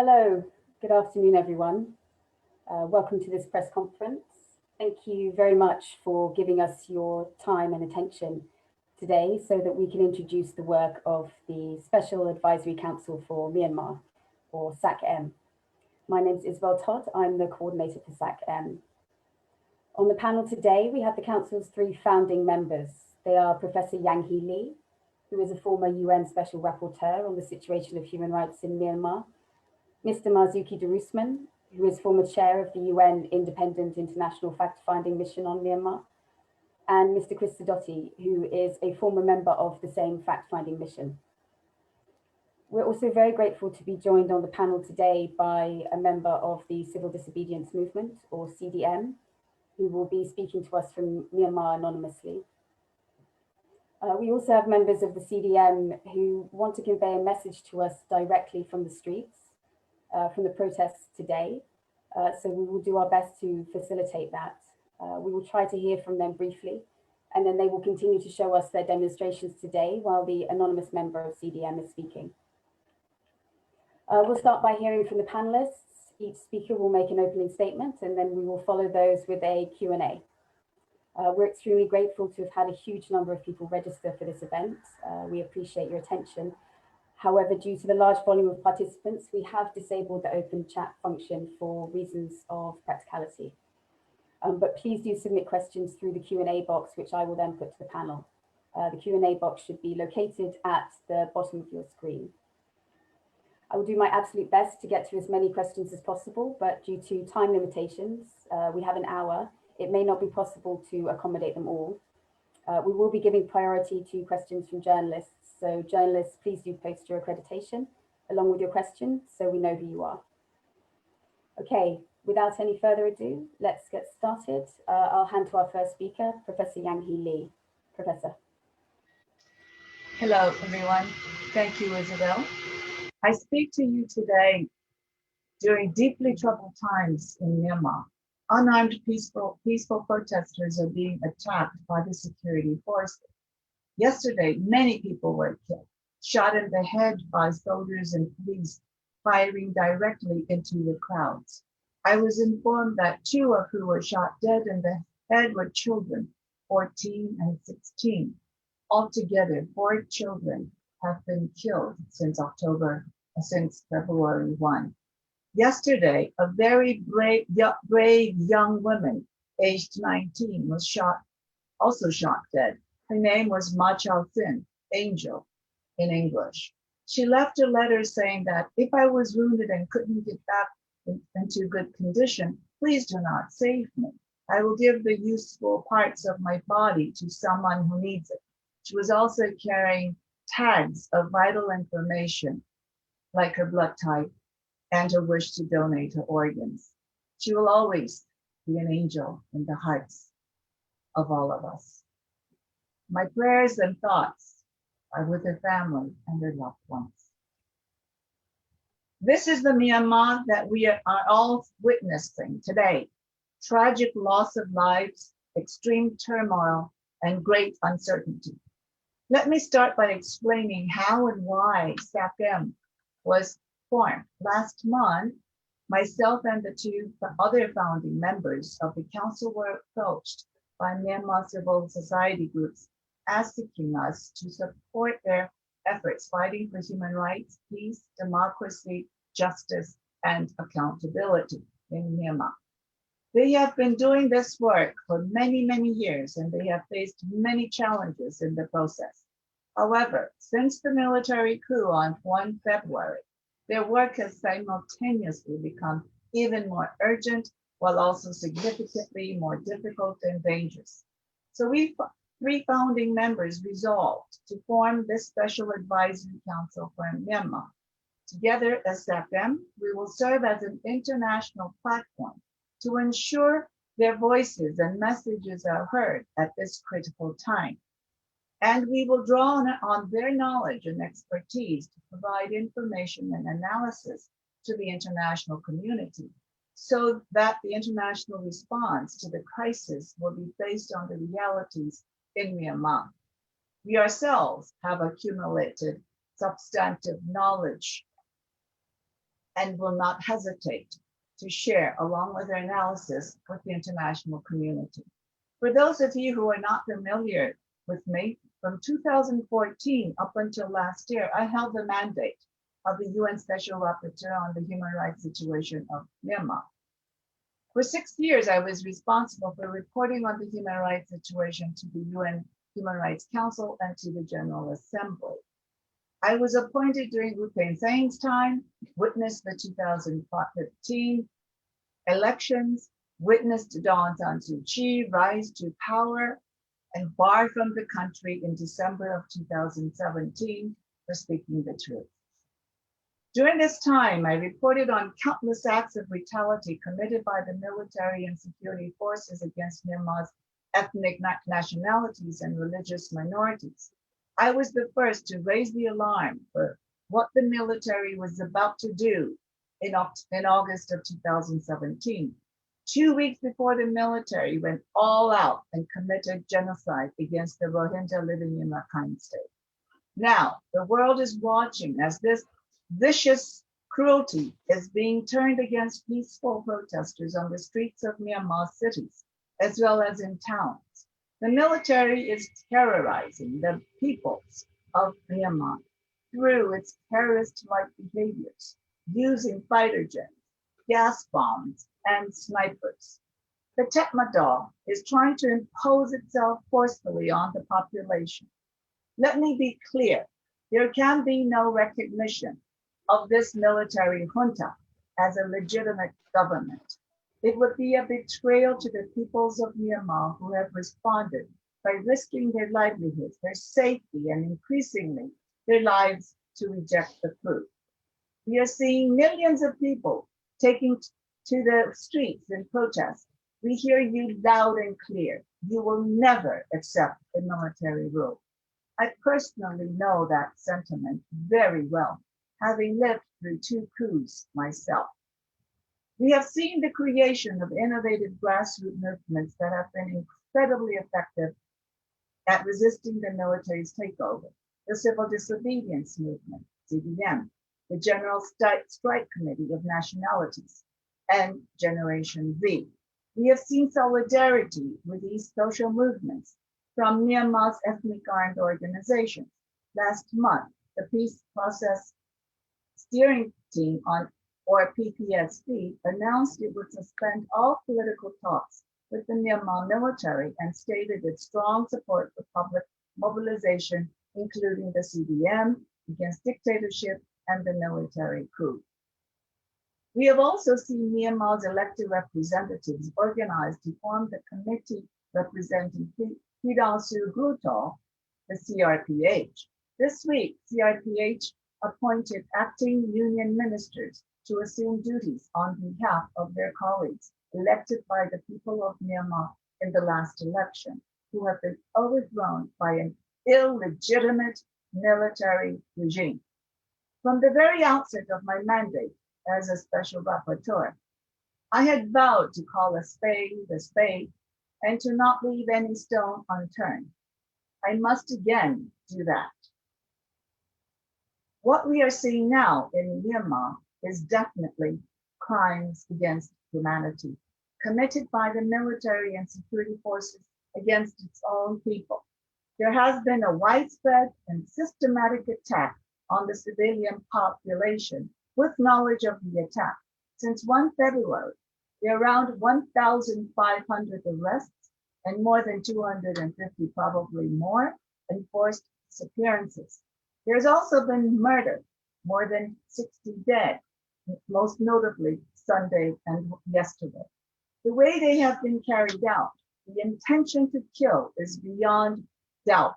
Hello, good afternoon, everyone. Welcome to this press conference. Thank you very much for giving us your time and attention today so that we can introduce the work of the Special Advisory Council for Myanmar, or SAC-M. My name is Isabel Todd. I'm the coordinator for SAC-M. On the panel today, we have the Council's three founding members. They are Professor Yanghee Lee, who is a former UN Special Rapporteur on the situation of human rights in Myanmar, Mr. Marzuki Darusman, who is former chair of the UN Independent International Fact-Finding Mission on Myanmar, and Mr. Sidoti, who is a former member of the same fact-finding mission. We're also very grateful to be joined on the panel today by a member of the Civil Disobedience Movement, or CDM, who will be speaking to us from Myanmar anonymously. We also have members of the CDM who want to convey a message to us directly from the streets, from the protests today. So we will do our best to facilitate that. We will try to hear from them briefly, and then they will continue to show us their demonstrations today while the anonymous member of CDM is speaking. We'll start by hearing from the panelists. Each speaker will make an opening statement, and then we will follow those with a Q&A. We're extremely grateful to have had a huge number of people register for this event. We appreciate your attention. However, due to the large volume of participants, we have disabled the open chat function for reasons of practicality. But please do submit questions through the Q&A box, which I will then put to the panel. The Q&A box should be located at the bottom of your screen. I will do my absolute best to get to as many questions as possible, but due to time limitations, we have an hour. It may not be possible to accommodate them all. We will be giving priority to questions from journalists. So journalists, please do post your accreditation along with your question so we know who you are. Okay, without any further ado, let's get started. I'll hand to our first speaker, Professor Yanghee Lee. Professor. Hello, everyone. Thank you, Isabel. I speak to you today during deeply troubled times in Myanmar. Unarmed peaceful protesters are being attacked by the security forces. Yesterday, many people were killed, shot in the head by soldiers and police firing directly into the crowds. I was informed that 2 of who were shot dead in the head were children, 14 and 16. Altogether, 4 children have been killed since February 1. Yesterday, a very brave young woman, aged 19, was also shot dead. Her name was Ma Chao Sin, Angel, in English. She left a letter saying that if I was wounded and couldn't get back into good condition, please do not save me. I will give the useful parts of my body to someone who needs it. She was also carrying tags of vital information, like her blood type and her wish to donate her organs. She will always be an angel in the hearts of all of us. My prayers and thoughts are with her family and their loved ones. This is the Myanmar that we are all witnessing today. Tragic loss of lives, extreme turmoil, and great uncertainty. Let me start by explaining how and why SAC-M was formed. Last month, myself and the 2 other founding members of the council were approached by Myanmar civil society groups asking us to support their efforts fighting for human rights, peace, democracy, justice, and accountability in Myanmar. They have been doing this work for many, many years, and they have faced many challenges in the process. However, since the military coup on 1 February, their work has simultaneously become even more urgent while also significantly more difficult and dangerous. So we 3 founding members resolved to form this Special Advisory Council for Myanmar. Together as SAC-M, we will serve as an international platform to ensure their voices and messages are heard at this critical time. And we will draw on their knowledge and expertise to provide information and analysis to the international community so that the international response to the crisis will be based on the realities in Myanmar. We ourselves have accumulated substantive knowledge and will not hesitate to share along with their analysis with the international community. For those of you who are not familiar with me, from 2014 up until last year, I held the mandate of the UN Special Rapporteur on the human rights situation of Myanmar. For 6 years, I was responsible for reporting on the human rights situation to the UN Human Rights Council and to the General Assembly. I was appointed during Wu Peng-Seng's time, witnessed the 2015 elections, witnessed Daw Aung San Suu Kyi rise to power and barred from the country in December of 2017 for speaking the truth. During this time, I reported on countless acts of brutality committed by the military and security forces against Myanmar's ethnic nationalities and religious minorities. I was the first to raise the alarm for what the military was about to do in August of 2017, 2 weeks before the military went all out and committed genocide against the Rohingya living in Rakhine State. Now, the world is watching as this vicious cruelty is being turned against peaceful protesters on the streets of Myanmar cities, as well as in towns. The military is terrorizing the peoples of Myanmar through its terrorist-like behaviors, using fighter jets, gas bombs, and snipers. The Tetmadaw is trying to impose itself forcefully on the population. Let me be clear, there can be no recognition of this military junta as a legitimate government. It would be a betrayal to the peoples of Myanmar who have responded by risking their livelihoods, their safety, and increasingly their lives to reject the coup. We are seeing millions of people taking to the streets in protest. We hear you loud and clear. You will never accept a military rule. I personally know that sentiment very well, having lived through 2 coups myself. We have seen the creation of innovative grassroots movements that have been incredibly effective at resisting the military's takeover. The Civil Disobedience Movement, CDM, the General Strike Committee of Nationalities, and Generation V. We have seen solidarity with these social movements from Myanmar's ethnic armed organizations. Last month, the Peace Process Steering Team or PPST announced it would suspend all political talks with the Myanmar military and stated its strong support for public mobilization, including the CDM against dictatorship and the military coup. We have also seen Myanmar's elected representatives organized to form the committee representing Pidalsu Grutol, the CRPH. This week, CRPH appointed acting union ministers to assume duties on behalf of their colleagues elected by the people of Myanmar in the last election, who have been overthrown by an illegitimate military regime. From the very outset of my mandate as a special rapporteur, I had vowed to call a spade and to not leave any stone unturned. I must again do that. What we are seeing now in Myanmar is definitely crimes against humanity committed by the military and security forces against its own people. There has been a widespread and systematic attack on the civilian population with knowledge of the attack. Since 1 February, there are around 1,500 arrests and more than 250, probably more, enforced disappearances. There's also been murder, more than 60 dead, most notably Sunday and yesterday. The way they have been carried out, the intention to kill is beyond doubt.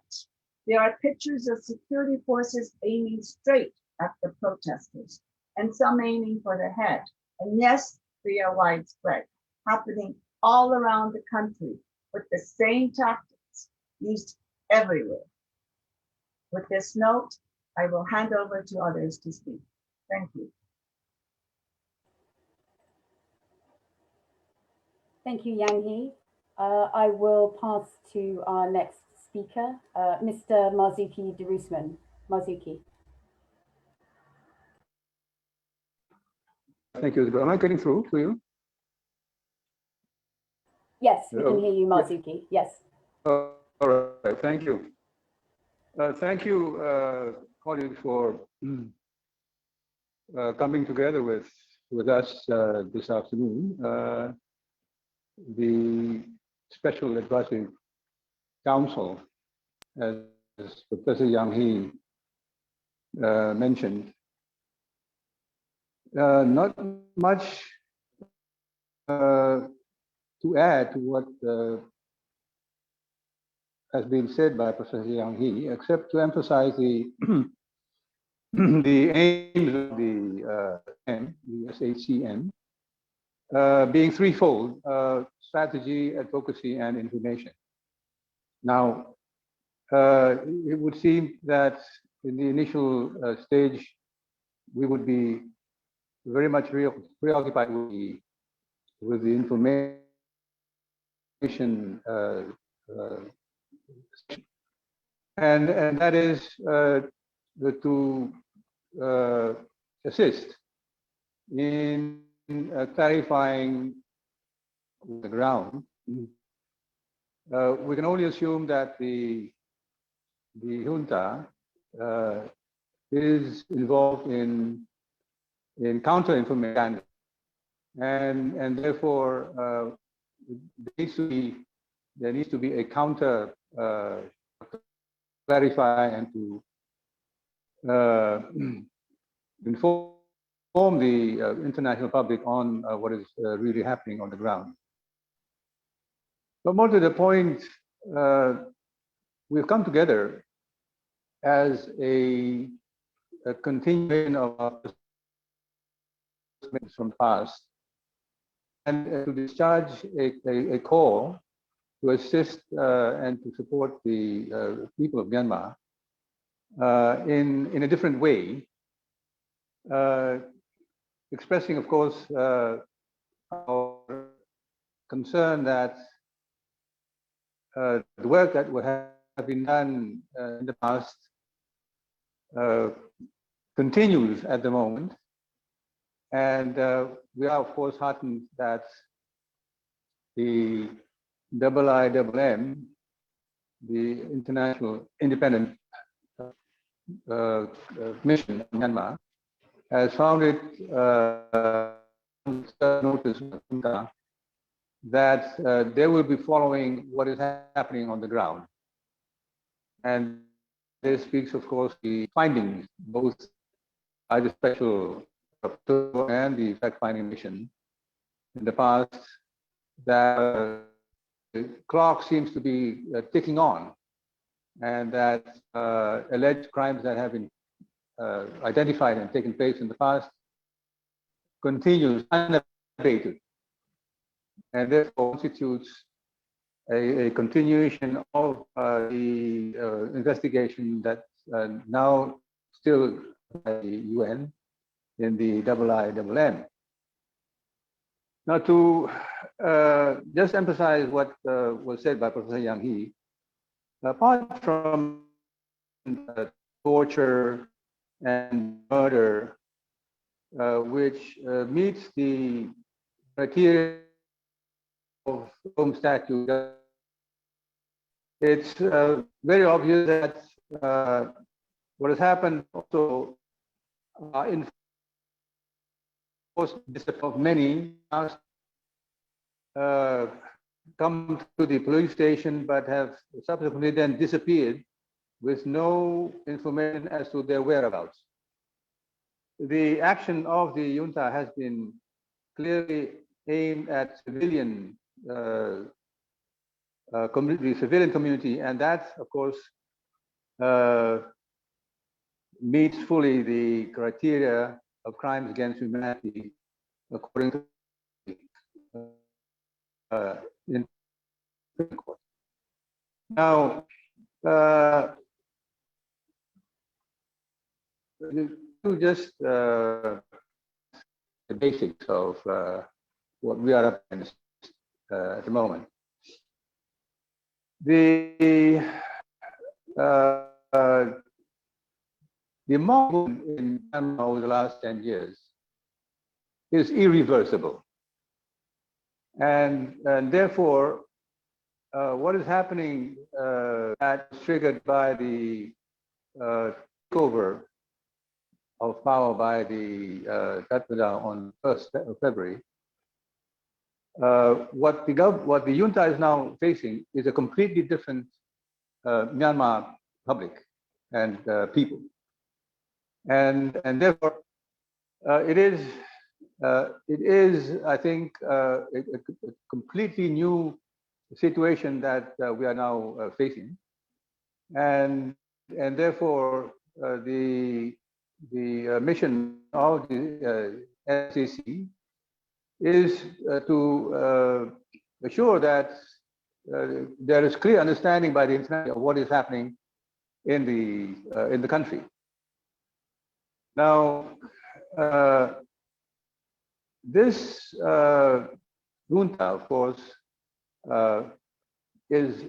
There are pictures of security forces aiming straight at the protesters, and some aiming for the head. And yes, they are widespread, happening all around the country with the same tactics used everywhere. With this note, I will hand over to others to speak. Thank you. Thank you, Yanghee. I will pass to our next speaker, Mr. Marzuki Darusman. Marzuki. Thank you. Am I getting through to you? Yes, we can hear you, Marzuki. Yes. All right. Thank you. Thank you, colleagues, for coming together with us this afternoon. The Special Advisory Council, as Professor Yanghee mentioned, not much to add to what has been said by Professor Yanghee, except to emphasize the the aims of the SAC-M being threefold: strategy, advocacy, and information. Now, it would seem that in the initial stage, we would be very much preoccupied with the information and that is to assist in clarifying the ground. We can only assume that the junta is involved in counter information, and therefore there needs to be a counter clarify and to inform the international public on what is really happening on the ground. But more to the point, we've come together as a continuation of our from the past and to discharge a call to assist and to support the people of Myanmar in a different way, expressing, of course, our concern that the work that would have been done in the past continues at the moment, and we are, of course, heartened that the IIMM, the International Independent Mission in Myanmar, has found it notice that they will be following what is happening on the ground. And this speaks, of course, the findings, both by the special rapporteur and the fact-finding mission in the past, that the clock seems to be ticking on, and that alleged crimes that have been identified and taken place in the past continues unabated, and therefore constitutes a continuation of the investigation that's now still by the UN in the IIMM. Now, to just emphasize what was said by Professor Yanghee, apart from torture and murder, which meets the criteria of Rome Statute, it's very obvious that what has happened also in of many come to the police station but have subsequently then disappeared with no information as to their whereabouts. The action of the junta has been clearly aimed at civilian civilian community, and that, of course, meets fully the criteria of crimes against humanity, according to in court. Now, just the basics of what we are up against at the moment. The mob in Myanmar over the last 10 years is irreversible. And therefore, what is happening that's triggered by the takeover of power by the Tatmadaw on 1st of February, what the junta is now facing is a completely different Myanmar public and people, and therefore it is I think a completely new situation that we are now facing, and therefore the mission of the SAC is to assure that there is clear understanding by the internet of what is happening in the country. Now, this junta, of course, is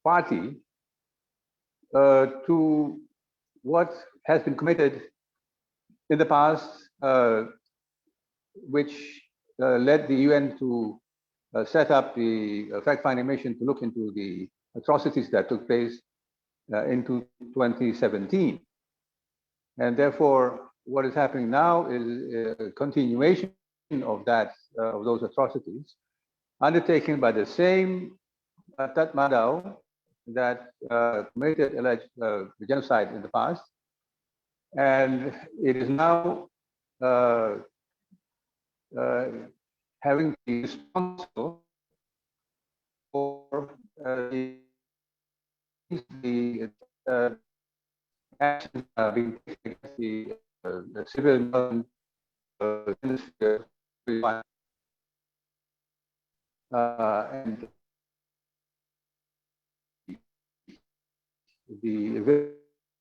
party to what has been committed in the past, which led the UN to set up the fact-finding mission to look into the atrocities that took place into 2017. And therefore, what is happening now is a continuation of those atrocities undertaken by the same Tatmadaw that committed alleged genocide in the past, and it is now having to be responsible for the actions being taken against the civil ministry and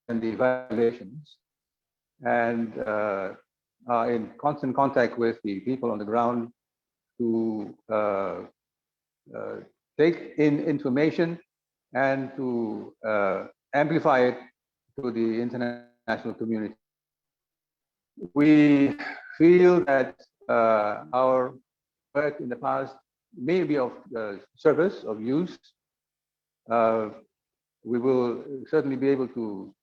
the violations, and are in constant contact with the people on the ground to take in information and to amplify it to the international community. We feel that our work in the past may be of service, of use. We will certainly be able to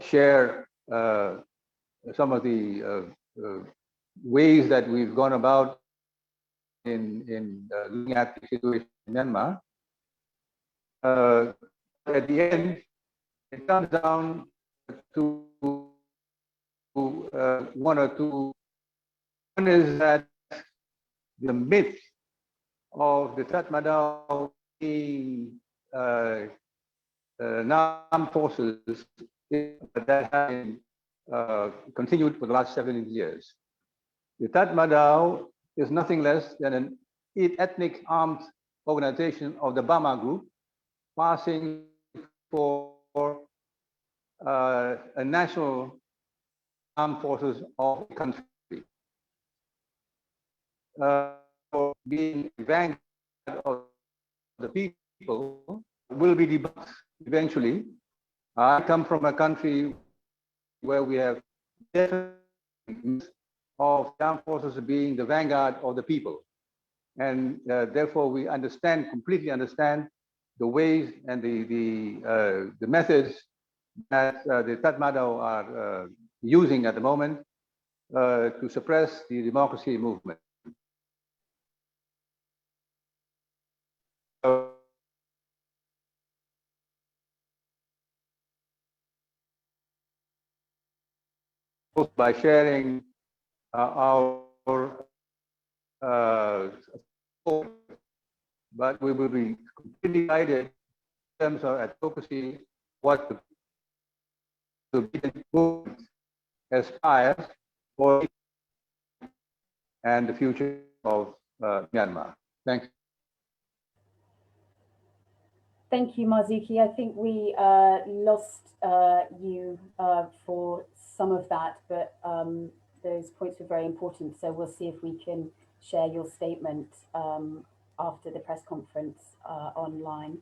share some of the ways that we've gone about in looking at the situation in Myanmar. At the end, it comes down to one or two. One is that the myth of the Tatmadaw being armed forces that have been continued for the last 70 years. The Tatmadaw is nothing less than an ethnic armed organization of the Burma group, passing for a national armed forces of the country. For being vanguard of the people will be debunked eventually. I come from a country where we have of armed forces being the vanguard of the people, and therefore we completely understand the ways and the methods that the Tatmadaw are using at the moment to suppress the democracy movement. By sharing our support, but we will be completely guided in terms of advocacy, what the movement aspires for and the future of Myanmar. Thank you. Thank you, Marzuki. I think we lost you for some of that, but those points were very important. So we'll see if we can share your statement after the press conference online.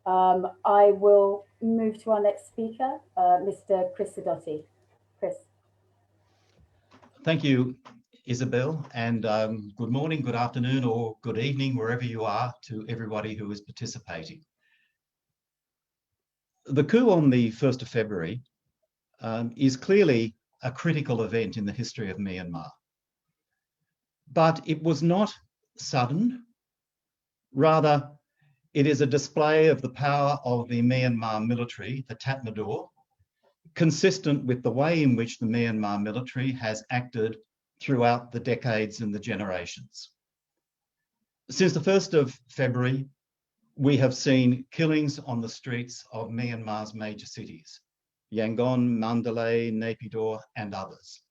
I will move to our next speaker, Mr. Sidoti. Chris. Thank you, Isabel, and good morning, good afternoon, or good evening, wherever you are, to everybody who is participating. The coup on the 1st of February is clearly a critical event in the history of Myanmar. But it was not sudden. Rather, it is a display of the power of the Myanmar military, the Tatmadaw, consistent with the way in which the Myanmar military has acted throughout the decades and the generations. Since the 1st of February, we have seen killings on the streets of Myanmar's major cities, Yangon, Mandalay, Naypyidaw, and others.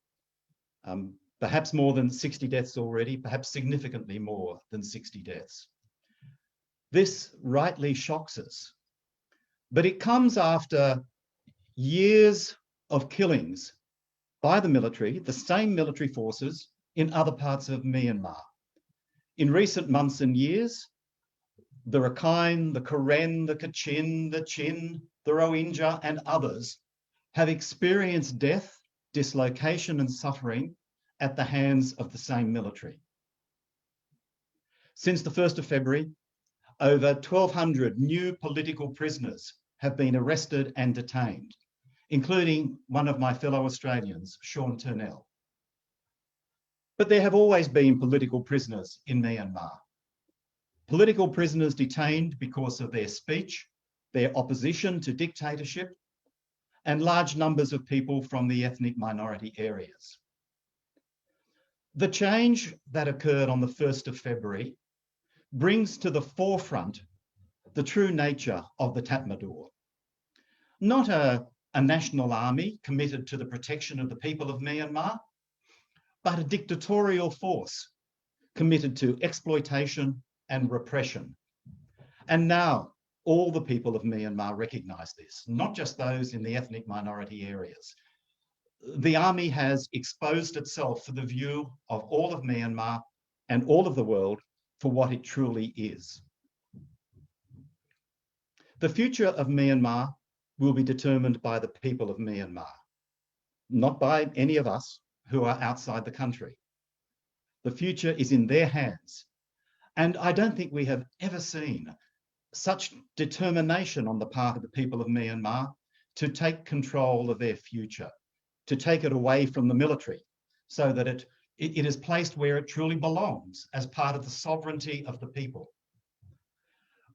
Perhaps more than 60 deaths already, perhaps significantly more than 60 deaths. This rightly shocks us, but it comes after years of killings by the military, the same military forces in other parts of Myanmar. In recent months and years, the Rakhine, the Karen, the Kachin, the Chin, the Rohingya, and others have experienced death, dislocation, and suffering at the hands of the same military. Since the 1st of February, over 1,200 new political prisoners have been arrested and detained, including one of my fellow Australians, Sean Turnell. But there have always been political prisoners in Myanmar. Political prisoners detained because of their speech, their opposition to dictatorship, and large numbers of people from the ethnic minority areas. The change that occurred on the 1st of February brings to the forefront the true nature of the Tatmadaw. Not a national army committed to the protection of the people of Myanmar, but a dictatorial force committed to exploitation and repression. And now all the people of Myanmar recognise this, not just those in the ethnic minority areas. The army has exposed itself for the view of all of Myanmar and all of the world for what it truly is. The future of Myanmar will be determined by the people of Myanmar, not by any of us who are outside the country. The future is in their hands. And I don't think we have ever seen such determination on the part of the people of Myanmar to take control of their future, to take it away from the military so that it is placed where it truly belongs as part of the sovereignty of the people.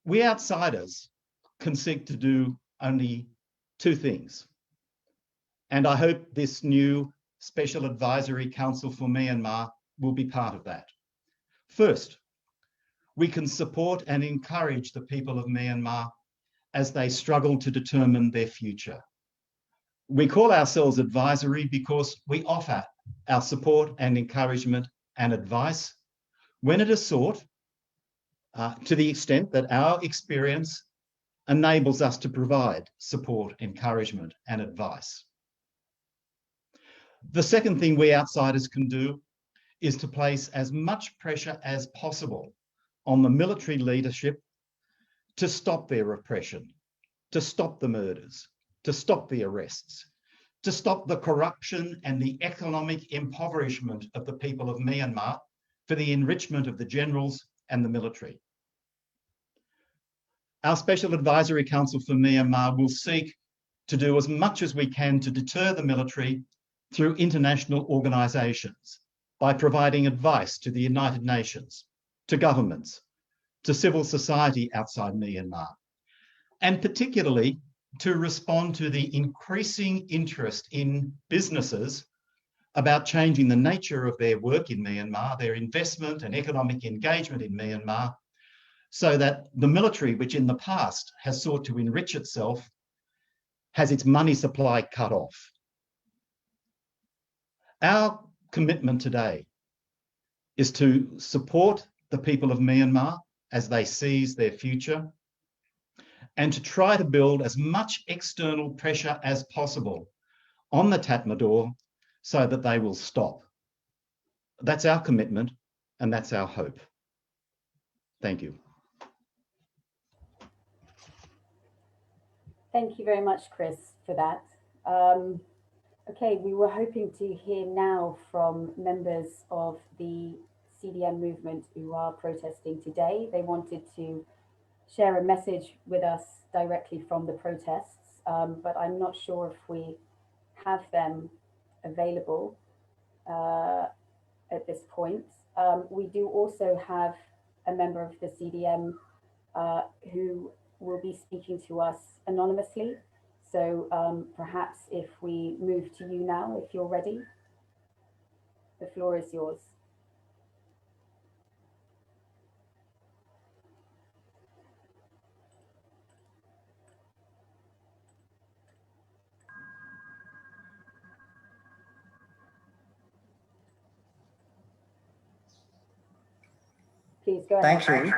We outsiders can seek to do only two things. And I hope this new Special Advisory Council for Myanmar will be part of that. First, we can support and encourage the people of Myanmar as they struggle to determine their future. We call ourselves advisory because we offer our support and encouragement and advice when it is sought, to the extent that our experience enables us to provide support, encouragement, and advice. The second thing we outsiders can do is to place as much pressure as possible on the military leadership to stop their repression, to stop the murders, to stop the arrests, to stop the corruption and the economic impoverishment of the people of Myanmar for the enrichment of the generals and the military. Our Special Advisory Council for Myanmar will seek to do as much as we can to deter the military through international organisations by providing advice to the United Nations, to governments, to civil society outside Myanmar, and particularly to respond to the increasing interest in businesses about changing the nature of their work in Myanmar, their investment and economic engagement in Myanmar, so that the military, which in the past has sought to enrich itself, has its money supply cut off. Our commitment today is to support the people of Myanmar as they seize their future, and to try to build as much external pressure as possible on the Tatmadaw so that they will stop. That's our commitment and that's our hope. Thank you. Thank you very much, Chris, for that. Okay, we were hoping to hear now from members of the CDM movement who are protesting today. They wanted to share a message with us directly from the protests, but I'm not sure if we have them available at this point. We do also have a member of the CDM who will be speaking to us anonymously. So perhaps if we move to you now, if you're ready, the floor is yours. Please go ahead. Thank you,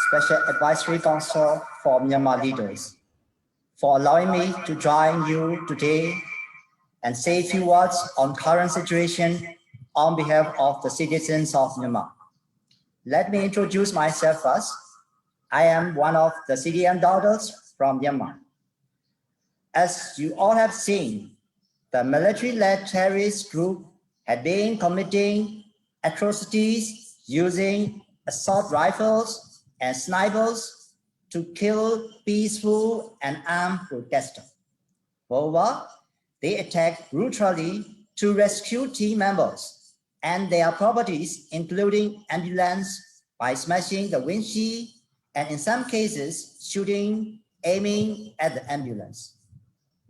Special Advisory Council for Myanmar leaders, for allowing me to join you today and say a few words on current situation on behalf of the citizens of Myanmar. Let me introduce myself first. I am one of the CDM daughters from Myanmar. As you all have seen, the military-led terrorist group had been committing atrocities using assault rifles and snipers to kill peaceful and armed protesters. Moreover, they attacked brutally two rescue team members and their properties, including ambulance, by smashing the windshield and in some cases shooting, aiming at the ambulance.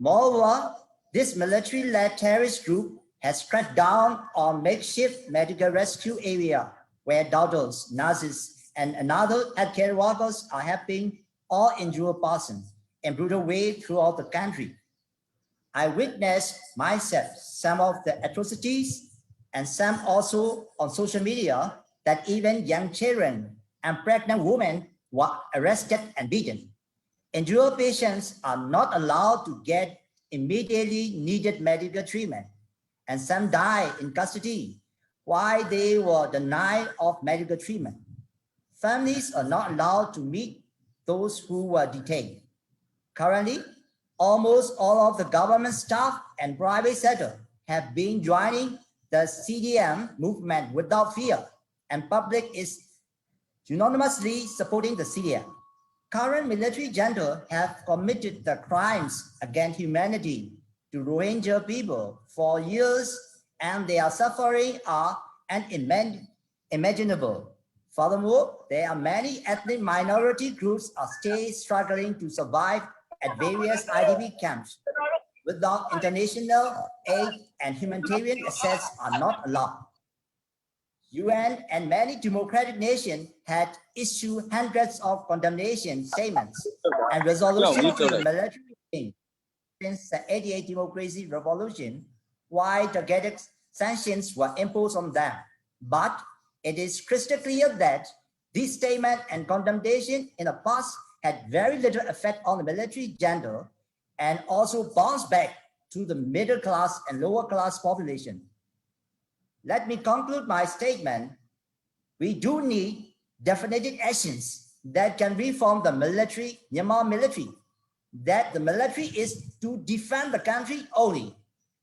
Moreover, this military-led terrorist group has cracked down on makeshift medical rescue area where doctors, nurses, and another healthcare workers are helping all injured persons in brutal way throughout the country. I witnessed myself some of the atrocities and some also on social media that even young children and pregnant women were arrested and beaten. Injured patients are not allowed to get immediately needed medical treatment, and some die in custody while they were denied of medical treatment. Families are not allowed to meet those who were detained. Currently, almost all of the government staff and private sector have been joining the CDM movement without fear, and public is unanimously supporting the CDM. Current military junta have committed the crimes against humanity to Rohingya people for years, and their suffering are unimaginable. Furthermore, there are many ethnic minority groups are still struggling to survive at various IDP camps. Without international aid and humanitarian access are not allowed. UN and many democratic nations had issued hundreds of condemnation statements and resolutions to the military regime since the 88 democracy revolution, while targeted sanctions were imposed on them. But it is crystal clear that these statements and condemnation in the past had very little effect on the military junta and also bounced back to the middle class and lower class population. Let me conclude my statement. We do need definitive actions that can reform the military, Myanmar military, that the military is to defend the country only,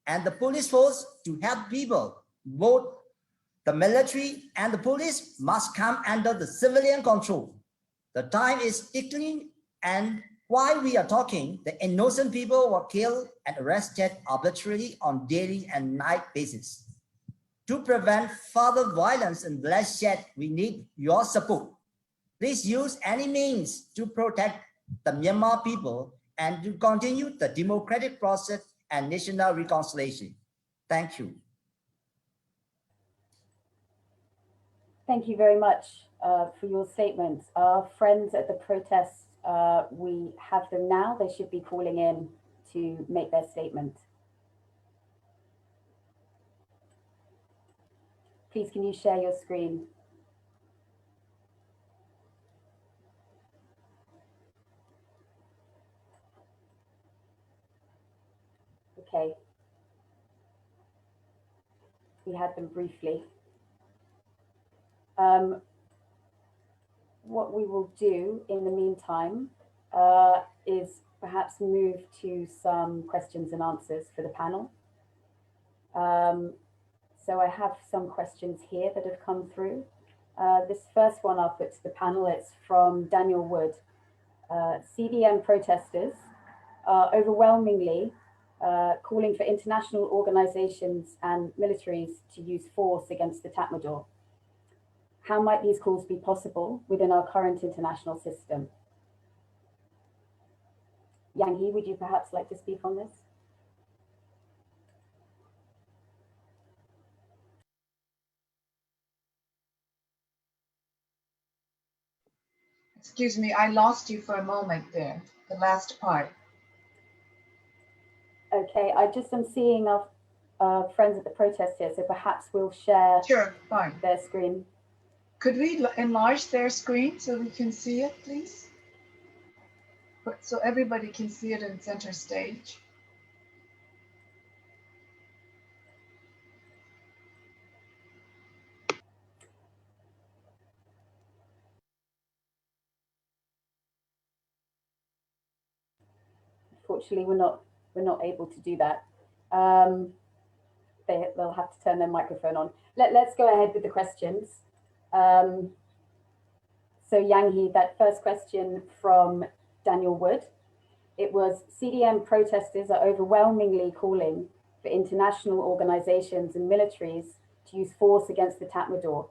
and the police force to help people. Both the military and the police must come under the civilian control. The time is ticking, and while we are talking, the innocent people were killed and arrested arbitrarily on daily and night basis. To prevent further violence and bloodshed, we need your support. Please use any means to protect the Myanmar people and to continue the democratic process and national reconciliation. Thank you. Thank you very much for your statements. Our friends at the protests, we have them now. They should be calling in to make their statement. Please, can you share your screen? Okay. We had them briefly. What we will do in the meantime is perhaps move to some questions and answers for the panel. So I have some questions here that have come through. This first one I'll put to the panel. It's from Daniel Wood. CDM protesters are overwhelmingly calling for international organizations and militaries to use force against the Tatmadaw. How might these calls be possible within our current international system? Yanghee, would you perhaps like to speak on this? Excuse me, I lost you for a moment there, the last part. Okay, I'm seeing our friends at the protest here, so perhaps we'll share Sure, fine. their screen. Could we enlarge their screen so we can see it, please? So everybody can see it in center stage. Unfortunately, we're not able to do that. They'll have to turn their microphone on. Let's go ahead with the questions. So Yanghee, that first question from Daniel Wood, it was CDM protesters are overwhelmingly calling for international organizations and militaries to use force against the Tatmadaw.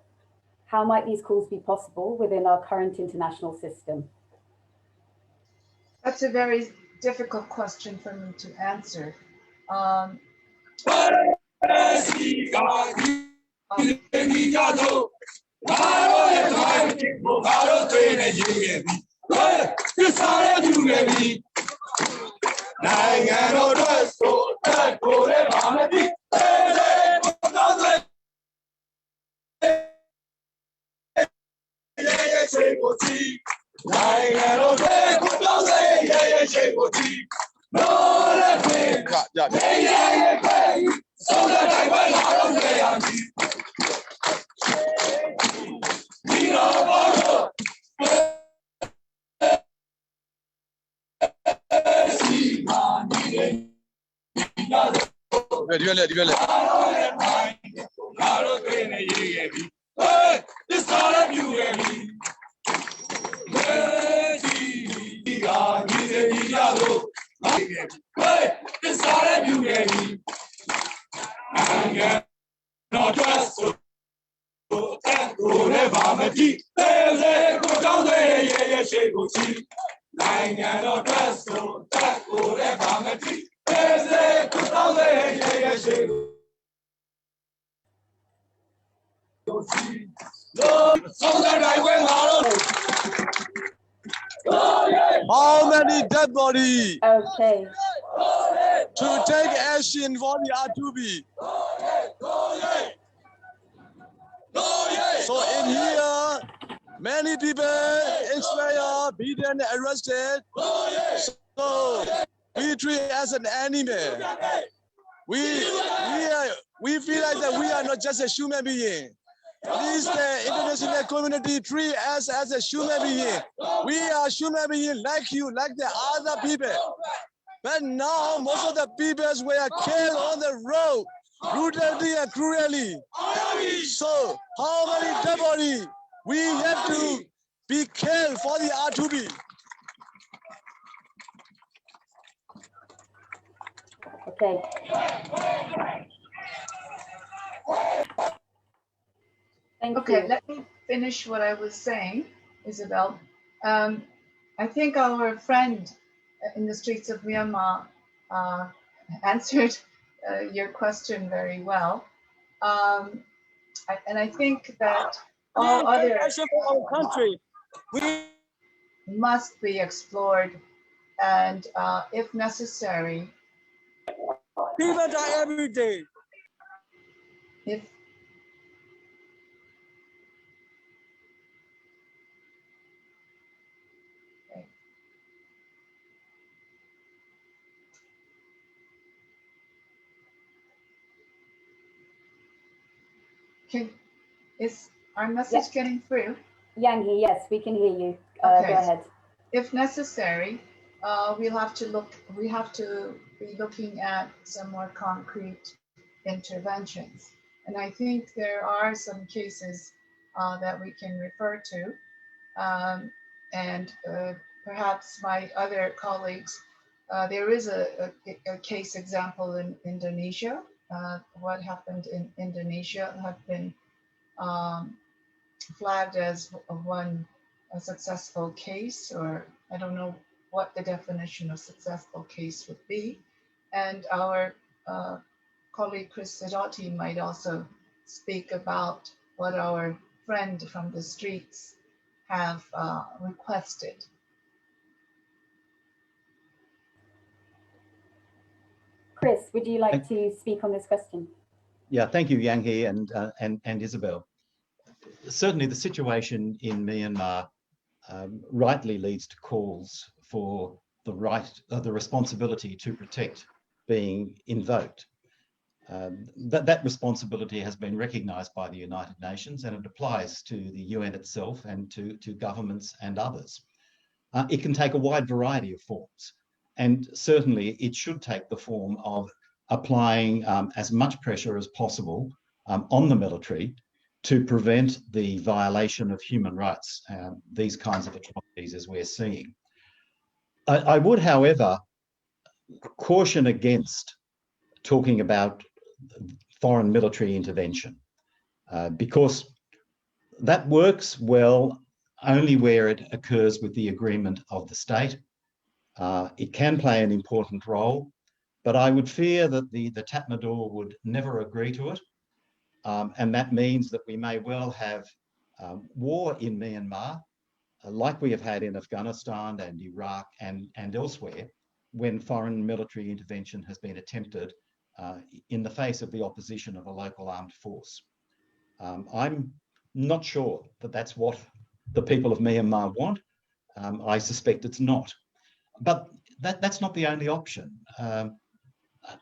How might these calls be possible within our current international system? That's a very difficult question for me to answer. How many dead bodies Okay. to take action for the R2B? So in here, many people inspired, beaten, arrested. So we treat as an enemy. We feel like that we are not just a human being. Please, the international community treat us as a human being. We are human beings like you, like the other people. But now most of the people were killed on the road, brutally and cruelly. So how many dead bodies we have to be killed for the R2B? Okay. Thank Okay, you. let me finish what I was saying, Isabel. I think our friend in the streets of Myanmar answered your question very well. And I think that all other country. must be explored and if necessary, People die every day. if is our message getting through? Yanghee, yes, we can hear you. Okay. Go ahead. if necessary, we have to be looking at some more concrete interventions. And I think there are some cases that we can refer to. And perhaps my other colleagues, there is a case example in Indonesia. What happened in Indonesia have been flagged as a successful case, or I don't know what the definition of successful case would be. And our colleague Chris Sidoti might also speak about what our friend from the streets have requested. Chris, would you like to speak on this question? Yeah, thank you, Yanghee and Isabel. Certainly the situation in Myanmar rightly leads to calls for the responsibility to protect being invoked. That responsibility has been recognised by the United Nations, and it applies to the UN itself and to governments and others. It can take a wide variety of forms, and certainly it should take the form of applying as much pressure as possible on the military to prevent the violation of human rights, these kinds of atrocities as we're seeing. I would, however, caution against talking about foreign military intervention because that works well only where it occurs with the agreement of the state. It can play an important role, but I would fear that the Tatmadaw would never agree to it. And that means that we may well have war in Myanmar, like we have had in Afghanistan and Iraq and elsewhere, when foreign military intervention has been attempted in the face of the opposition of a local armed force. I'm not sure that that's what the people of Myanmar want. I suspect it's not. But that's not the only option.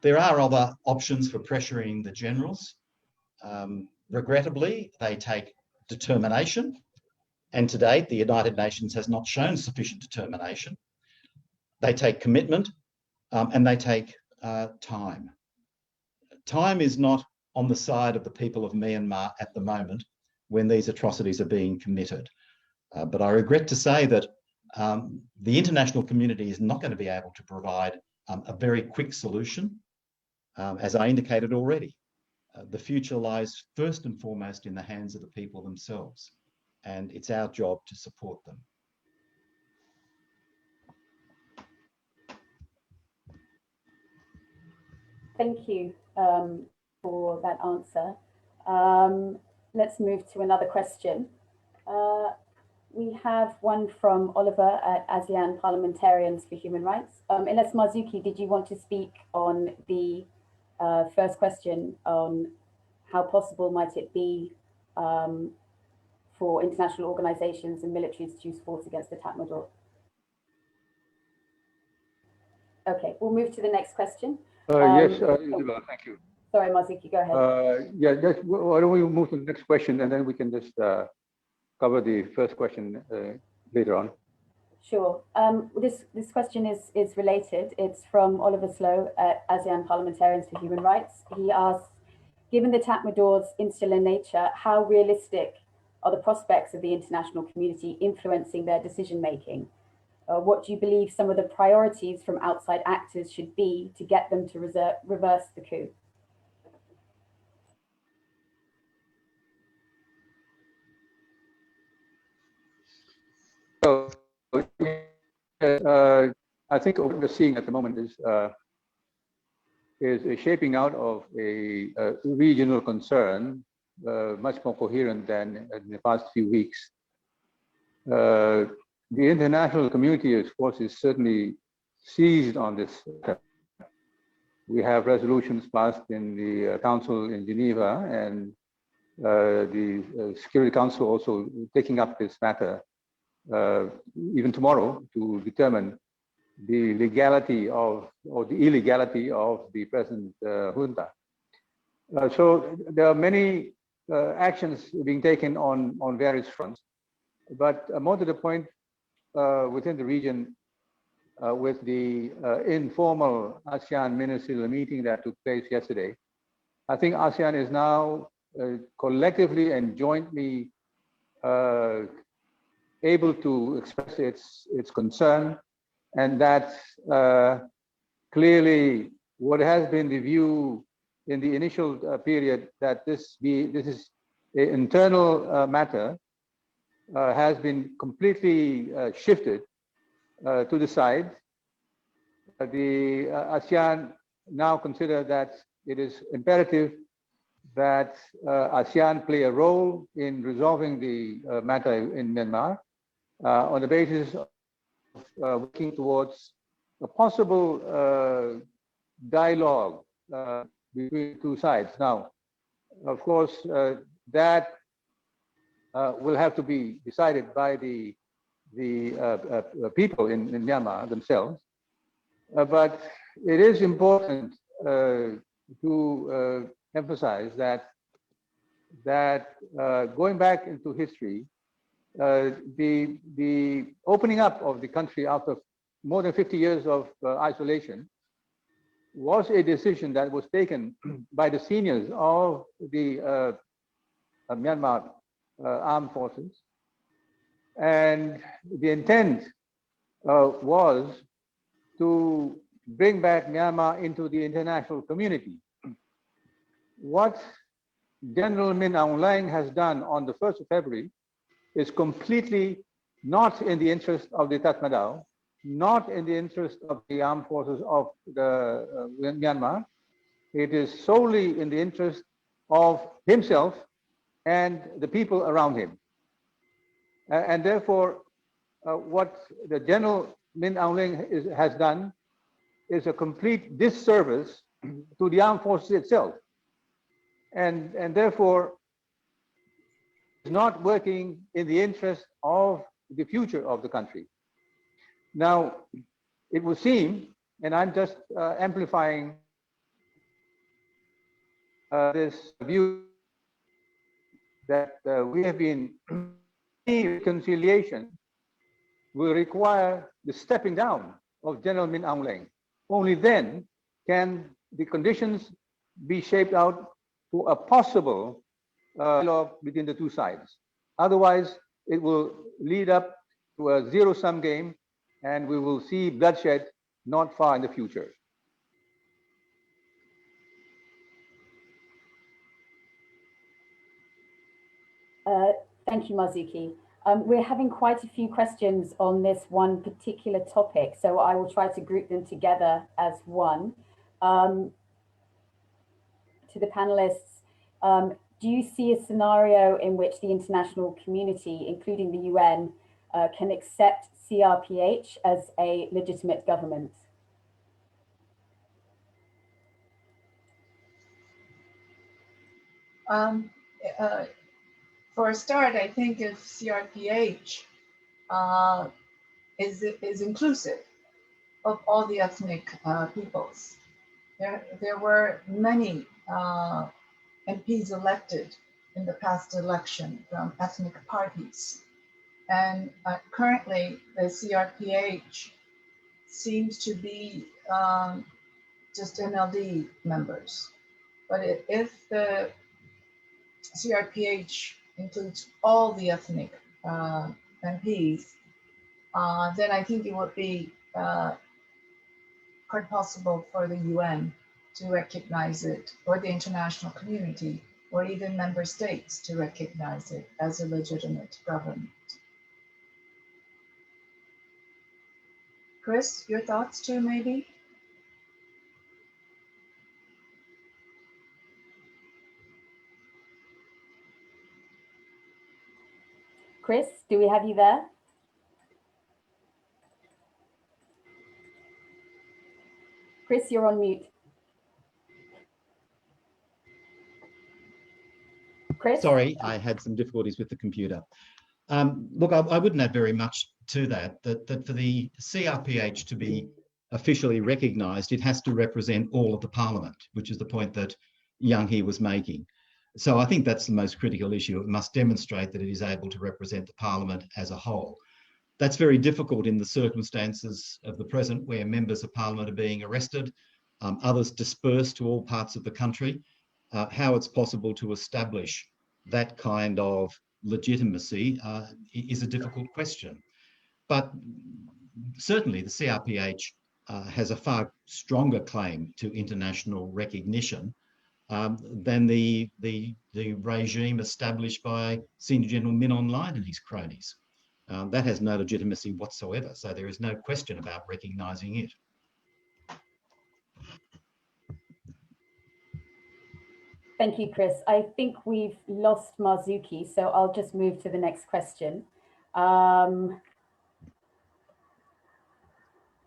There are other options for pressuring the generals. Regrettably, they take determination, and to date, the United Nations has not shown sufficient determination. They take commitment, and they take time. Time is not on the side of the people of Myanmar at the moment when these atrocities are being committed. But I regret to say that the international community is not going to be able to provide a very quick solution, as I indicated already. The future lies first and foremost in the hands of the people themselves, and it's our job to support them. Thank you for that answer. Let's move to another question. We have one from Oliver at ASEAN Parliamentarians for Human Rights. Unless Marzuki, did you want to speak on the first question on how possible might it be for international organizations and militaries to use force against the Tatmadaw? Okay, we'll move to the next question. Yes, Isabel, thank you. Sorry, Marzuki, go ahead. Yeah, why don't we move to the next question, and then we can just cover the first question later on. Sure. This question is related. It's from Oliver Slow at ASEAN Parliamentarians for Human Rights. He asks, given the Tatmadaw's insular nature, how realistic are the prospects of the international community influencing their decision-making? What do you believe some of the priorities from outside actors should be to get them to reverse the coup? So, I think what we're seeing at the moment is a shaping out of a regional concern, much more coherent than in the past few weeks. The international community, of course, is certainly seized on this. We have resolutions passed in the Council in Geneva, and the Security Council also taking up this matter even tomorrow to determine the legality of or the illegality of the present junta. So there are many actions being taken on various fronts, but more to the point, within the region with the informal ASEAN ministerial meeting that took place yesterday. I think ASEAN is now collectively and jointly able to express its concern, and that clearly what has been the view in the initial period that this is an internal matter has been completely shifted to the side. The ASEAN now consider that it is imperative that ASEAN play a role in resolving the matter in Myanmar on the basis of working towards a possible dialogue between the two sides. Now, of course, that will have to be decided by the people in Myanmar themselves. But it is important to emphasize that going back into history, the opening up of the country after more than 50 years of isolation was a decision that was taken by the seniors of the Myanmar armed forces, and the intent was to bring back Myanmar into the international community. What General Min Aung Hlaing has done on the 1st of February is completely not in the interest of the Tatmadaw, not in the interest of the armed forces of the Myanmar. It is solely in the interest of himself and the people around him. And therefore, what the General Min Aung Hlaing has done is a complete disservice to the armed forces itself. And therefore, is not working in the interest of the future of the country. Now, it would seem, and I'm just amplifying this view, that we have been reconciliation will require the stepping down of General Min Aung Hlaing. Only then can the conditions be shaped out for a possible dialogue between the two sides. Otherwise, it will lead up to a zero-sum game, and we will see bloodshed not far in the future. Thank you, Marzuki. We're having quite a few questions on this one particular topic, so I will try to group them together as one. To the panelists, do you see a scenario in which the international community, including the UN, can accept CRPH as a legitimate government? For a start, I think if CRPH is inclusive of all the ethnic peoples. There were many MPs elected in the past election from ethnic parties. And currently, the CRPH seems to be just NLD members. But if the CRPH includes all the ethnic MPs, then I think it would be quite possible for the UN to recognize it, or the international community, or even member states to recognize it as a legitimate government. Chris, your thoughts too, maybe? Chris, do we have you there? Chris, you're on mute. Chris? Sorry, I had some difficulties with the computer. Look, I wouldn't add very much to that, that for the CRPH to be officially recognised, it has to represent all of the parliament, which is the point that Yanghee was making. So I think that's the most critical issue. It must demonstrate that it is able to represent the parliament as a whole. That's very difficult in the circumstances of the present, where members of parliament are being arrested, others dispersed to all parts of the country. How it's possible to establish that kind of legitimacy is a difficult question. But certainly the CRPH has a far stronger claim to international recognition than the regime established by Senior General Min Aung Hlaing and his cronies. That has no legitimacy whatsoever, so there is no question about recognising it. Thank you, Chris. I think we've lost Marzuki, so I'll just move to the next question.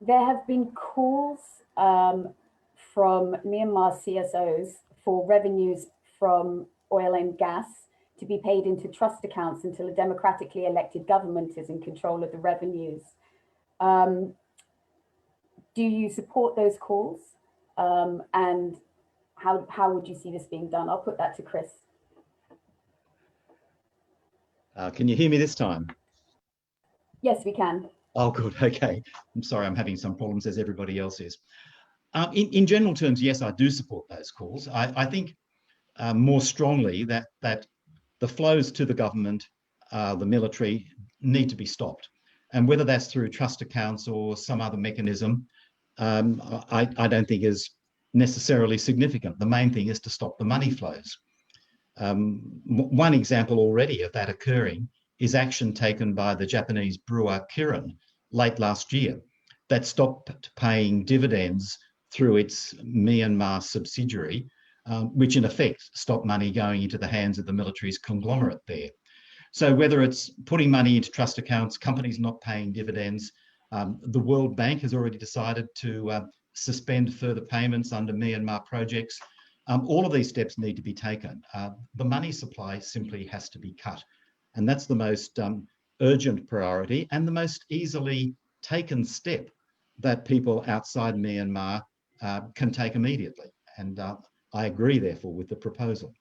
There have been calls from Myanmar CSOs for revenues from oil and gas to be paid into trust accounts until a democratically elected government is in control of the revenues. Do you support those calls? And how would you see this being done? I'll put that to Chris. Can you hear me this time? Yes, we can. Oh, good. Okay. I'm sorry, I'm having some problems, as everybody else is. In general terms, yes, I do support those calls. I think more strongly that the flows to the government, the military, need to be stopped. And whether that's through trust accounts or some other mechanism, I don't think is necessarily significant. The main thing is to stop the money flows. One example already of that occurring is action taken by the Japanese brewer Kirin late last year that stopped paying dividends through its Myanmar subsidiary, which in effect stopped money going into the hands of the military's conglomerate there. So whether it's putting money into trust accounts, companies not paying dividends, the World Bank has already decided to suspend further payments under Myanmar projects. All of these steps need to be taken. The money supply simply has to be cut. And that's the most urgent priority and the most easily taken step that people outside Myanmar can take immediately. And I agree, therefore, with the proposal.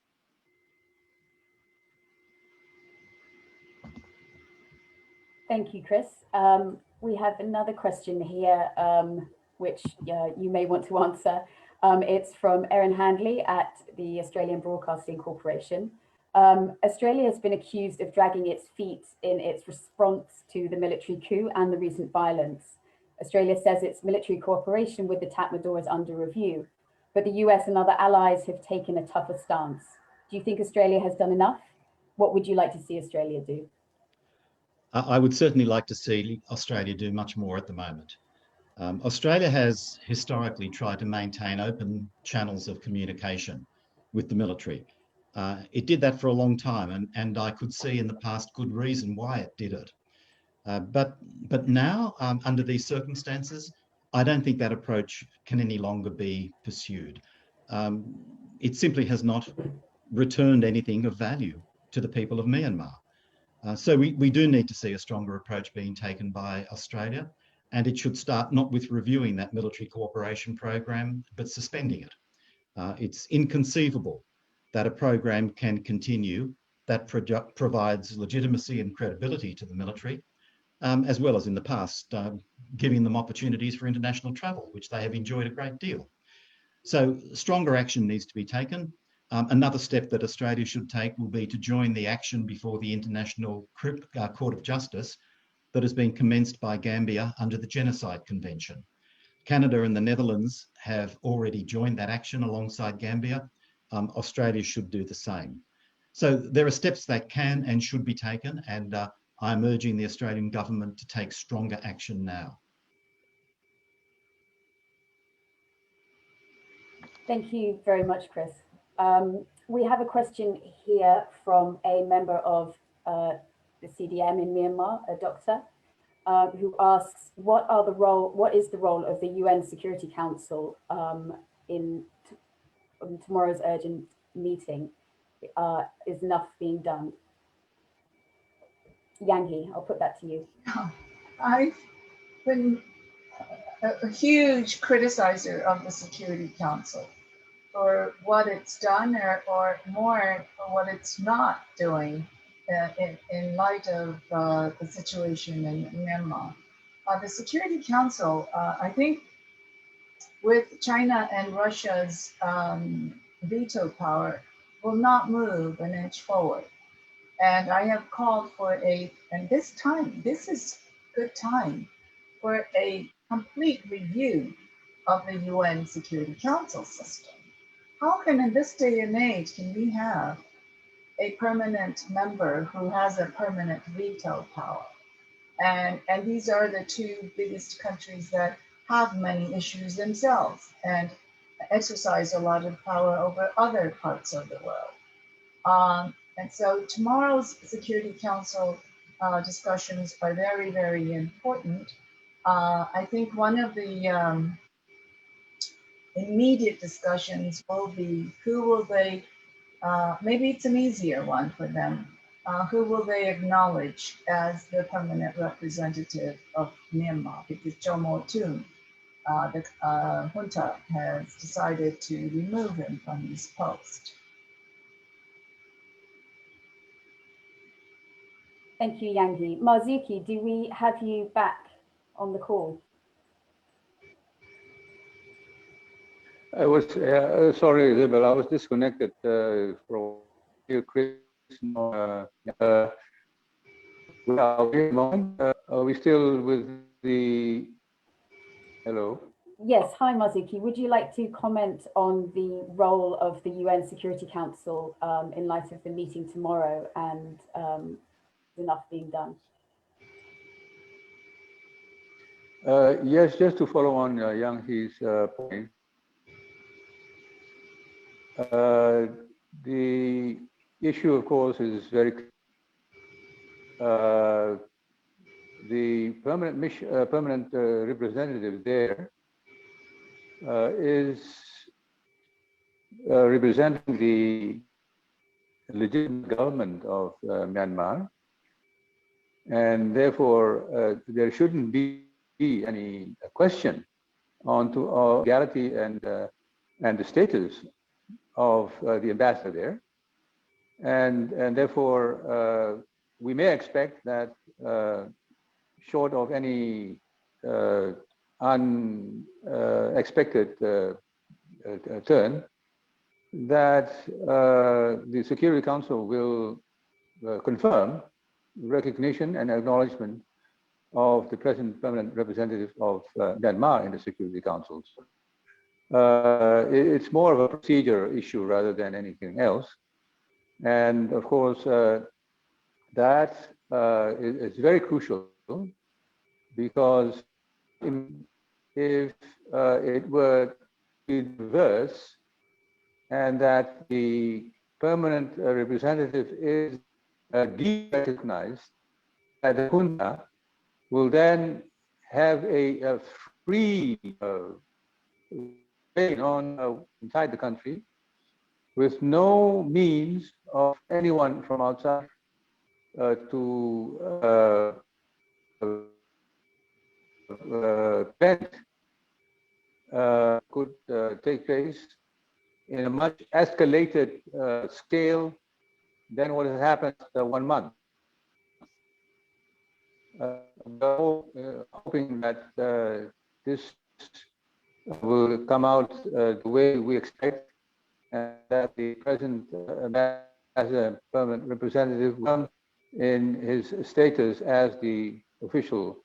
Thank you, Chris. We have another question here, which you may want to answer. It's from Erin Handley at the Australian Broadcasting Corporation. Australia has been accused of dragging its feet in its response to the military coup and the recent violence. Australia says its military cooperation with the Tatmadaw is under review, but the US and other allies have taken a tougher stance. Do you think Australia has done enough? What would you like to see Australia do? I would certainly like to see Australia do much more at the moment. Australia has historically tried to maintain open channels of communication with the military. It did that for a long time, and I could see in the past good reason why it did it. But now, under these circumstances, I don't think that approach can any longer be pursued. It simply has not returned anything of value to the people of Myanmar. So we do need to see a stronger approach being taken by Australia, and it should start not with reviewing that military cooperation program, but suspending it. It's inconceivable that a program can continue that provides legitimacy and credibility to the military, as well as in the past, giving them opportunities for international travel, which they have enjoyed a great deal. So stronger action needs to be taken. Another step that Australia should take will be to join the action before the International Court of Justice that has been commenced by Gambia under the Genocide Convention. Canada and the Netherlands have already joined that action alongside Gambia. Australia should do the same. So there are steps that can and should be taken, and I'm urging the Australian government to take stronger action now. Thank you very much, Chris. We have a question here from a member of the CDM in Myanmar, a doctor, who asks, what is the role of the UN Security Council in tomorrow's urgent meeting? Is enough being done? Yanghee, I'll put that to you. I've been a huge criticizer of the Security Council for what it's done or more for what it's not doing in light of the situation in Myanmar. The Security Council, I think, with China and Russia's veto power, will not move an inch forward. And I have called for and this is good time for a complete review of the UN Security Council system. How can, in this day and age, can we have a permanent member who has a permanent veto power? And these are the two biggest countries that have many issues themselves and exercise a lot of power over other parts of the world. And so tomorrow's Security Council discussions are very, very important. I think one of the immediate discussions will be who will they, maybe it's an easier one for them, who will they acknowledge as the permanent representative of Myanmar? Because Jomo Tun, the junta, has decided to remove him from his post. Thank you, Yanghee. Marzuki, do we have you back on the call? I was sorry, Isabel. I was disconnected from Chris. Are we still with the? Hello. Yes. Hi, Marzuki. Would you like to comment on the role of the UN Security Council in light of the meeting tomorrow and enough being done? Yes, just to follow on Yanghee's point. The issue, of course, is very the permanent representative there is representing the legitimate government of Myanmar, and therefore there shouldn't be any question on to legality and the status of the ambassador there, and therefore we may expect that short of any unexpected turn, that the Security Council will confirm recognition and acknowledgement of the present permanent representative of Myanmar in the Security Council. It's more of a procedure issue rather than anything else. And of course, that is very crucial, because if it were to be reversed and that the permanent representative is de-recognized, that the junta will then have a free reign on inside the country, with no means of anyone from outside to prevent could take place in a much escalated scale than what has happened 1 month. We're hoping that this will come out the way we expect, and that the present as a permanent representative will come in his status as the official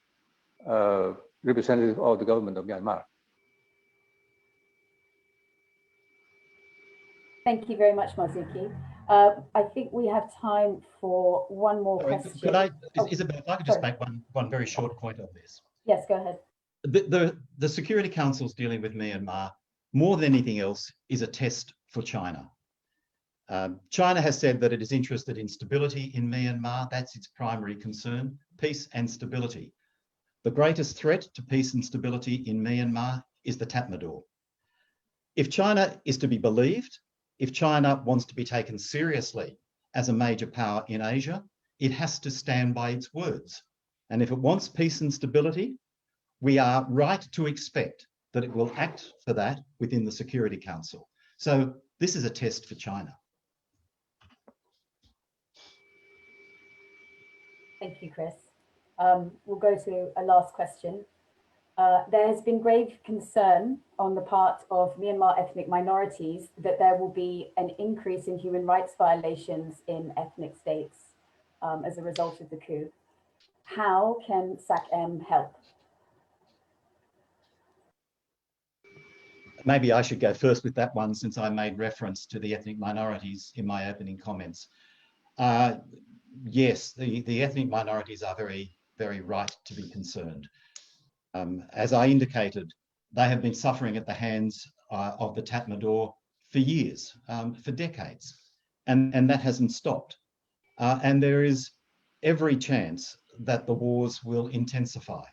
representative of the government of Myanmar. Thank you very much, Marzuki. I think we have time for one more question. Could I, Isabel, if I could just make one very short point on this. Yes, go ahead. The Security Council's dealing with Myanmar, more than anything else, is a test for China. China has said that it is interested in stability in Myanmar. That's its primary concern, peace and stability. The greatest threat to peace and stability in Myanmar is the Tatmadaw. If China is to be believed, if China wants to be taken seriously as a major power in Asia, it has to stand by its words. And if it wants peace and stability, we are right to expect that it will act for that within the Security Council. So this is a test for China. Thank you, Chris. We'll go to a last question. There has been grave concern on the part of Myanmar ethnic minorities that there will be an increase in human rights violations in ethnic states as a result of the coup. How can SAC-M help? Maybe I should go first with that one, since I made reference to the ethnic minorities in my opening comments. Yes, the ethnic minorities are very, very right to be concerned. As I indicated, they have been suffering at the hands of the Tatmadaw for years, for decades, and that hasn't stopped. And there is every chance that the wars will intensify.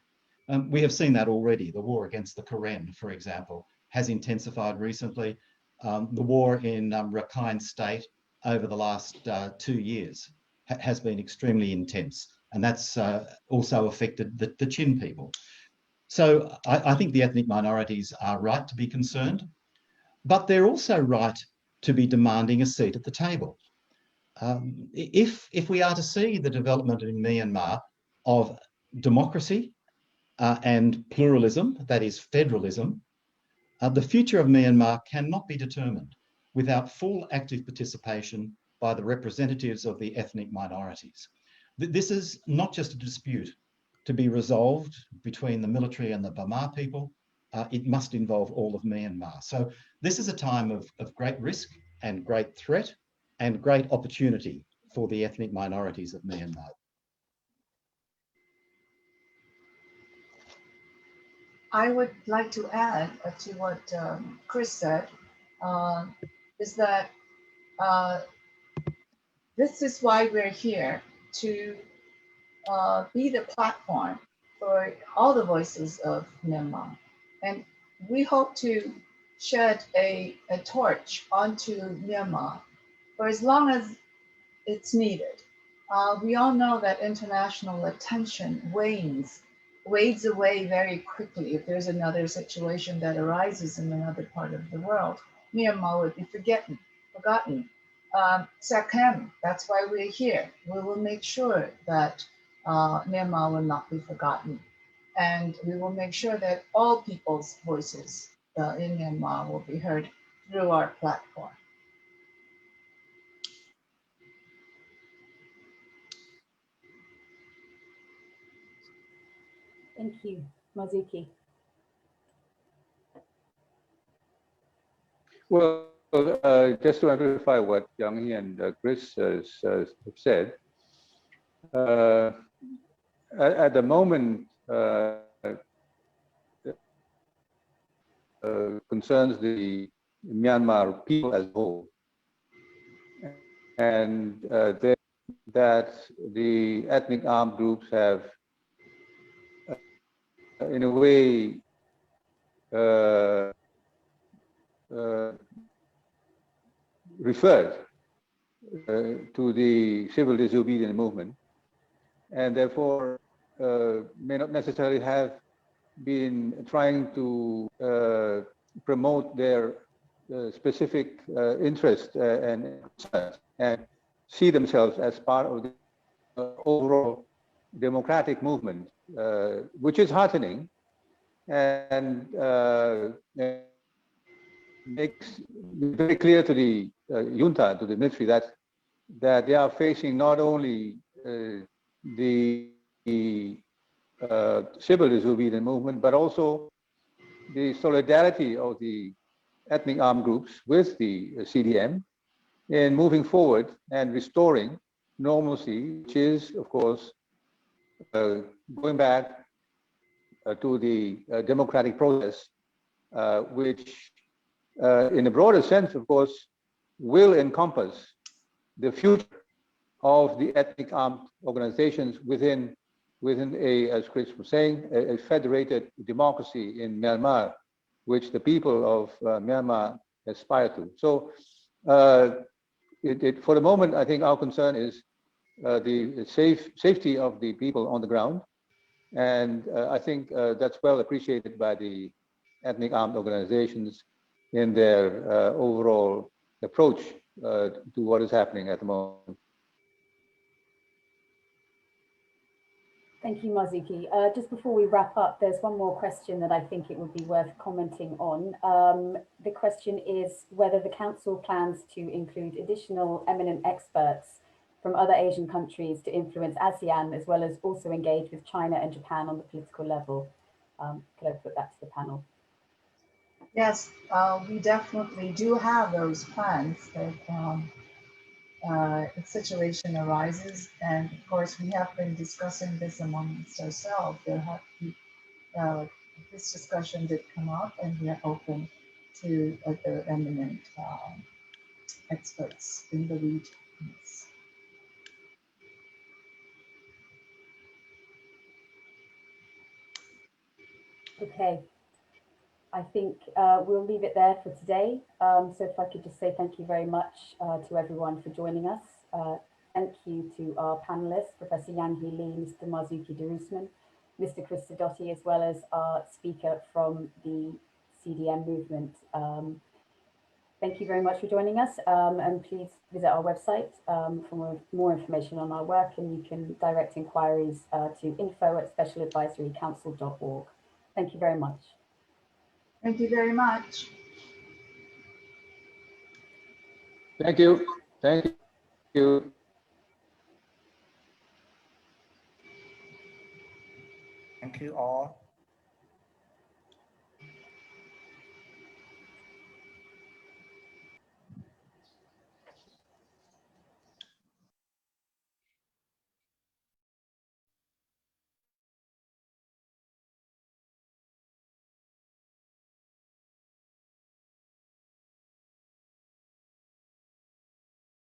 We have seen that already. The war against the Karen, for example, has intensified recently. The war in Rakhine State over the last 2 years has been extremely intense, and that's also affected the Chin people. So I think the ethnic minorities are right to be concerned, but they're also right to be demanding a seat at the table. If we are to see the development in Myanmar of democracy and pluralism, that is federalism, the future of Myanmar cannot be determined without full active participation by the representatives of the ethnic minorities. This is not just a dispute to be resolved between the military and the Burma people. It must involve all of Myanmar. So this is a time of great risk and great threat and great opportunity for the ethnic minorities of Myanmar. I would like to add to what Chris said, is that this is why we're here, to be the platform for all the voices of Myanmar. And we hope to shed a torch onto Myanmar for as long as it's needed. We all know that international attention wades away very quickly. If there's another situation that arises in another part of the world, Myanmar would be forgotten. SAC-M, that's why we're here. We will make sure that Myanmar will not be forgotten. And we will make sure that all people's voices in Myanmar will be heard through our platform. Thank you, Marzuki. Well, just to amplify what Yanghee and Chris have said, at the moment, concerns the Myanmar people as a whole, and that the ethnic armed groups have, in a way, referred to the Civil Disobedience Movement, and therefore may not necessarily have been trying to promote their specific interests and concerns, and see themselves as part of the overall democratic movement, which is heartening and makes very clear to the junta, to the military, that they are facing not only the civil disobedience movement, but also the solidarity of the ethnic armed groups with the CDM in moving forward and restoring normalcy, which is, of course, going back to the democratic process, which in a broader sense, of course, will encompass the future of the ethnic armed organizations within a, as Chris was saying, a federated democracy in Myanmar, which the people of Myanmar aspire to. So for the moment, I think our concern is the safety of the people on the ground. And I think that's well appreciated by the ethnic armed organizations in their overall approach to what is happening at the moment. Thank you, Marzuki. Just before we wrap up, there's one more question that I think it would be worth commenting on. The question is whether the Council plans to include additional eminent experts from other Asian countries to influence ASEAN, as well as also engage with China and Japan on the political level. Could I put that to the panel? Yes, we definitely do have those plans that if situation arises, and of course we have been discussing this amongst ourselves. This discussion did come up, and we are open to other eminent experts in the region. Yes. Okay, I think we'll leave it there for today. So if I could just say thank you very much to everyone for joining us. Thank you to our panelists, Professor Yanghee Lee, Mr. Marzuki Darusman, Mr. Chris Sidoti, as well as our speaker from the CDM movement. Thank you very much for joining us, and please visit our website for more information on our work, and you can direct inquiries to info@specialadvisorycouncil.org. Thank you very much. Thank you very much. Thank you. Thank you. Thank you all.